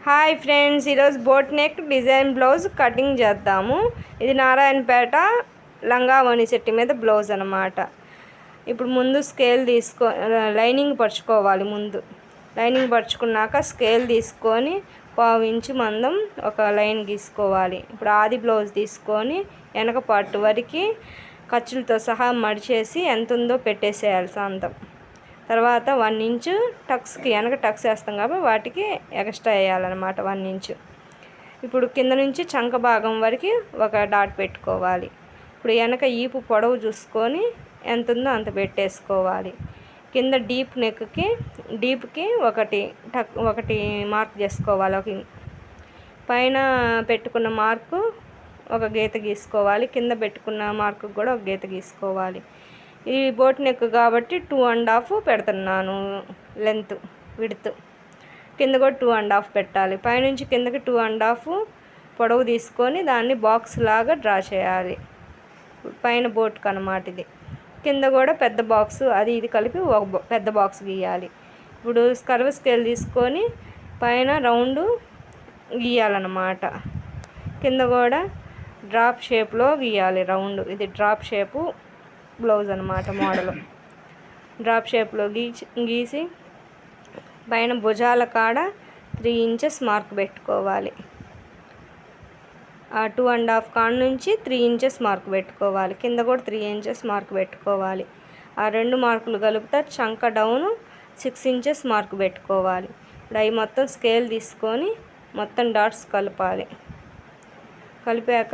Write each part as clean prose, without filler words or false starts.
Hi friends, ఈరోజు boat neck design blouse cutting చేద్దాము. ఇది నారాయణపేట లంగావోణి సెట్ మీద బ్లౌజ్ అనమాట. ఇప్పుడు ముందు స్కేల్ లైనింగ్ పరుచుకోవాలి. ముందు లైనింగ్ పరుచుకున్నాక స్కేల్ తీసుకొని 1/4 ఇంచు మందం ఒక లైన్ గీసుకోవాలి. ఇప్పుడు ఆది బ్లౌజ్ తీసుకొని వెనక పార్ట్ వరకు ఖర్చులతో సహా మడిచేసి ఎంత ఉందో పెట్టేసేయాలి సాంతం. తర్వాత 1 ఇంచు టక్స్కి వెనక టక్స్ వేస్తాం కాబట్టి వాటికి ఎక్స్ట్రా వేయాలన్నమాట 1 ఇంచు. ఇప్పుడు కింద నుంచి చంక భాగం వరకు ఒక డాట్ పెట్టుకోవాలి. ఇప్పుడు వెనక ఈపు పొడవు చూసుకొని ఎంత ఉందో అంత పెట్టేసుకోవాలి. కింద డీప్కి ఒకటి మార్క్ చేసుకోవాలి. పైన పెట్టుకున్న మార్కు ఒక గీత గీసుకోవాలి. కింద పెట్టుకున్న మార్కు కూడా ఒక గీత గీసుకోవాలి. ఈ బోట్ నెక్ కాబట్టి 2.5 పెడుతున్నాను లెంత్ విడ్త్. కింద కూడా 2.5 పెట్టాలి. పైనుంచి కిందకి 2.5 పొడవు తీసుకొని దాన్ని బాక్స్ లాగా డ్రా చేయాలి. పైన బోట్కి అన్నమాట ఇది. కింద కూడా పెద్ద బాక్స్ అది ఇది కలిపి ఒక పెద్ద బాక్స్ గీయాలి. ఇప్పుడు కర్వ్ స్కేల్ తీసుకొని పైన రౌండ్ గీయాలన్నమాట. కింద కూడా డ్రాప్ షేప్లో గీయాలి రౌండ్. ఇది డ్రాప్ షేపు బ్లౌజ్ అనమాట. మోడల్ డ్రాప్ షేప్లో గీసి పైన భుజాల కాడ 3 ఇంచెస్ మార్క్ పెట్టుకోవాలి. ఆ 2.5 కాడ నుంచి 3 ఇంచెస్ మార్క్ పెట్టుకోవాలి. కింద కూడా 3 ఇంచెస్ మార్క్ పెట్టుకోవాలి. ఆ 2 మార్కులు కలుపుతా చంక డౌన్ 6 ఇంచెస్ మార్క్ పెట్టుకోవాలి. ఇప్పుడు అవి మొత్తం స్కేల్ తీసుకొని మొత్తం డాట్స్ కలపాలి. కలిపాక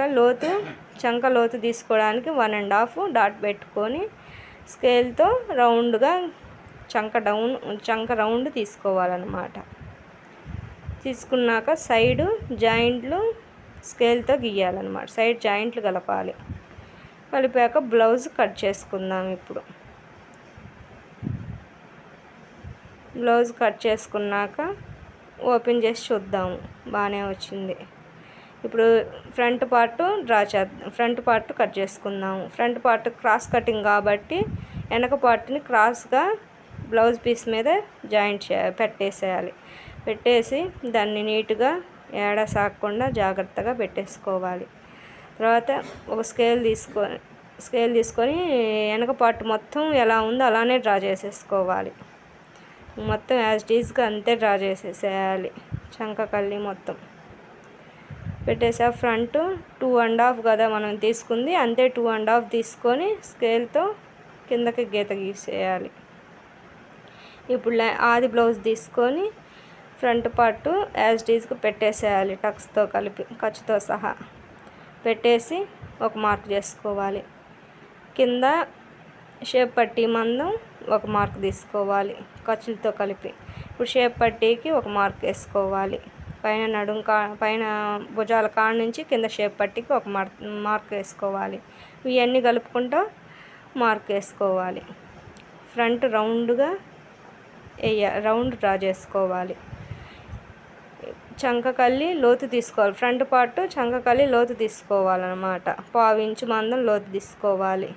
చంక లోతు తీసుకోవడానికి 1.5 డాట్ పెట్టుకొని స్కేల్తో రౌండ్గా చంక రౌండ్ తీసుకోవాలన్నమాట. తీసుకున్నాక సైడ్ జాయింట్లు స్కేల్తో గీయాలన్నమాట. సైడ్ జాయింట్లు కలపాలి. కలిపాక బ్లౌజ్ కట్ చేసుకుందాం. ఇప్పుడు బ్లౌజ్ కట్ చేసుకున్నాక ఓపెన్ చేసి చూద్దాము. బాగానే వచ్చింది. ఇప్పుడు ఫ్రంట్ పార్ట్ కట్ చేసుకుందాము. ఫ్రంట్ పార్ట్ క్రాస్ కటింగ్ కాబట్టి వెనక పార్ట్ని క్రాస్గా బ్లౌజ్ పీస్ మీద జాయింట్ పెట్టేసేయాలి. పెట్టేసి దాన్ని నీట్గా ఏడా సాగకుండా జాగ్రత్తగా పెట్టేసుకోవాలి. తర్వాత ఒక స్కేల్ తీసుకొని వెనక పార్ట్ మొత్తం ఎలా ఉందో అలానే డ్రా చేసేసుకోవాలి. మొత్తం యాజ్ ఇట్ ఈజ్గా అంతే డ్రా చేసేసేయాలి. చంక కల్లి మొత్తం పెట్టేసా. ఫ్రంట్ 2.5 కదా మనం తీసుకుంది, అంతే 2.5 తీసుకొని స్కేల్తో కిందకి గీత గీసేయాలి. ఇప్పుడు ఆది బ్లౌజ్ తీసుకొని ఫ్రంట్ పార్ట్ యాజ్ ఇట్ ఈజ్గా పెట్టేసేయాలి. టక్స్తో కలిపి ఖర్చుతో సహా పెట్టేసి ఒక మార్క్ చేసుకోవాలి. కింద షేప్ పట్టీ మందం ఒక మార్క్ తీసుకోవాలి ఖర్చులతో కలిపి. ఇప్పుడు షేప్ పట్టీకి ఒక మార్క్ వేసుకోవాలి. పైన భుజాల కాడ నుంచి కింద షేప్ పట్టీకి ఒక మార్క్ వేసుకోవాలి. ఇవన్నీ కలుపుకుంటూ మార్క్ వేసుకోవాలి. ఫ్రంట్ రౌండ్ డ్రా చేసుకోవాలి. చంక కల్లి లోతు తీసుకోవాలి. ఫ్రంట్ పార్ట్ చంక కల్లి లోతు తీసుకోవాలన్నమాట. 1/4 ఇంచు మందం లోతు తీసుకోవాలి.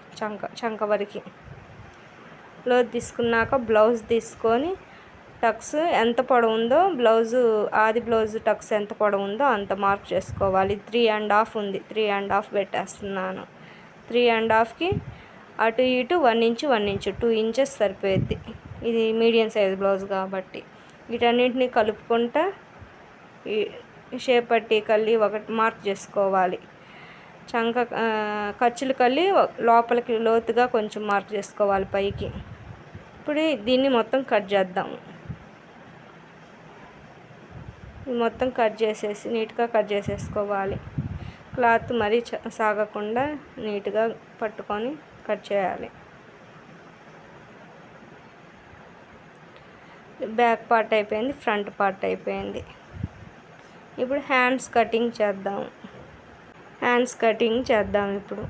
చంక వరకు లోతు తీసుకున్నాక బ్లౌజ్ తీసుకొని టక్స్ ఎంత పొడవు ఉందో ఆది బ్లౌజ్ టక్స్ ఎంత పొడవు ఉందో అంత మార్క్ చేసుకోవాలి. 3.5 ఉంది, 3.5 పెట్టేస్తున్నాను. 3.5కి అటు ఇటు 1 ఇంచు 2 ఇంచెస్ సరిపోద్ది. ఇది మీడియం సైజ్ బ్లౌజ్ కాబట్టి వీటన్నింటినీ కలుపుకుంటా షేప్ పట్టీ కల్లి ఒకటి మార్క్ చేసుకోవాలి. ఖర్చులు కల్లి లోపలికి లోతుగా కొంచెం మార్క్ చేసుకోవాలి పైకి. ఇప్పుడు దీన్ని మొత్తం కట్ చేద్దాము. మొత్తం నీట్గా కట్ చేసేసుకోవాలి. క్లాత్ మరీ సాగకుండా నీట్గా పట్టుకొని కట్ చేయాలి. బ్యాక్ పార్ట్ అయిపోయింది, ఫ్రంట్ పార్ట్ అయిపోయింది. ఇప్పుడు హ్యాండ్స్ కటింగ్ చేద్దాం. ఇప్పుడు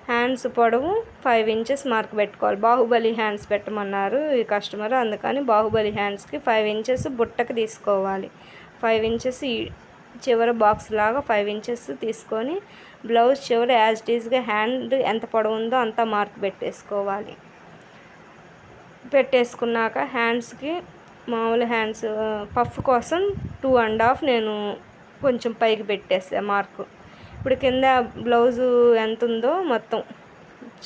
హ్యాండ్స్ పొడవు 5 ఇంచెస్ మార్క్ పెట్టుకోవాలి. బాహుబలి హ్యాండ్స్ పెట్టమన్నారు ఈ కస్టమర్, అందుకని బాహుబలి హ్యాండ్స్కి 5 ఇంచెస్ బుట్టకి తీసుకోవాలి. 5 ఇంచెస్ చివర బాక్స్ లాగా 5 ఇంచెస్ తీసుకొని బ్లౌజ్ చివర యాజ్ ఇట్ ఈజ్గా హ్యాండ్ ఎంత పొడవు ఉందో అంత మార్క్ పెట్టేసుకోవాలి. పెట్టేసుకున్నాక హ్యాండ్స్కి మామూలు హ్యాండ్స్ పఫ్ కోసం 2.5 నేను కొంచెం పైకి పెట్టేసా మార్కు. ఇప్పుడు కింద బ్లౌజు ఎంత ఉందో మొత్తం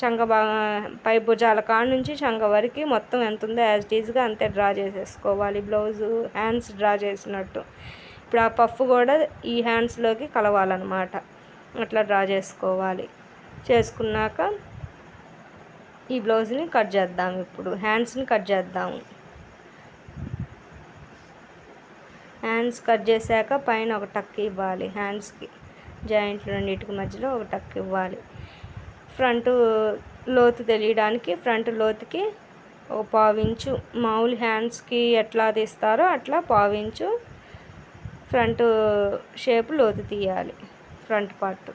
చంక బాగా పై భుజాల కాడ నుంచి చంక వరకు మొత్తం ఎంత ఉందో యాజ్ ఇట్ ఈజ్గా అంతే డ్రా చేసేసుకోవాలి, బ్లౌజు హ్యాండ్స్ డ్రా చేసినట్టు. ఇప్పుడు ఆ పఫ్ కూడా ఈ హ్యాండ్స్లోకి కలవాలన్నమాట, అట్లా డ్రా చేసుకోవాలి. చేసుకున్నాక ఈ బ్లౌజ్ని కట్ చేద్దాం. ఇప్పుడు హ్యాండ్స్ని కట్ చేద్దాము. హ్యాండ్స్ కట్ చేశాక పైన ఒక టక్ ఇవ్వాలి, హ్యాండ్స్కి జాయింట్లు రెండింటికి మధ్యలో ఒక టక్ ఇవ్వాలి. ఫ్రంట్ లోతు తెలియడానికి ఫ్రంట్ లోతుకి ఒక 1/4 ఇంచు మామూలు హ్యాండ్స్కి ఎట్లా తీస్తారో అట్లా 1/4 ఇంచు ఫ్రంట్ షేప్ లోతు తీయాలి. ఫ్రంట్ పార్ట్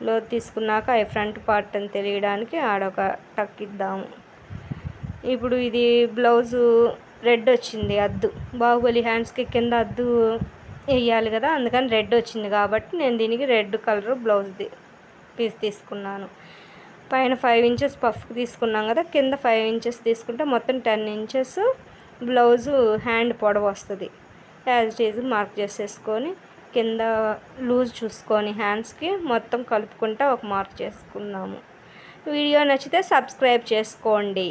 లోతు తీసుకున్నాక అవి ఫ్రంట్ పార్ట్ అని తెలియడానికి ఆడొక టక్ ఇద్దాము. ఇప్పుడు ఇది బ్లౌజు రెడ్ వచ్చింది, అద్దు బాహుబలి హ్యాండ్స్కి కింద అద్దు వేయాలి కదా, అందుకని రెడ్ వచ్చింది కాబట్టి నేను దీనికి రెడ్ కలర్ బ్లౌజ్ పీస్ తీసుకున్నాను. పైన 5 ఇంచెస్ పఫ్కి తీసుకున్నాం కదా, కింద 5 ఇంచెస్ తీసుకుంటే మొత్తం 10 ఇంచెస్ బ్లౌజు హ్యాండ్ పొడవు వస్తుంది. యాజ్ ఇట్ ఈజ్ మార్క్ చేసేసుకొని కింద లూజ్ చూసుకొని హ్యాండ్స్కి మొత్తం కలుపుకుంటా ఒక మార్క్ చేసుకున్నాము. వీడియో నచ్చితే సబ్స్క్రైబ్ చేసుకోండి.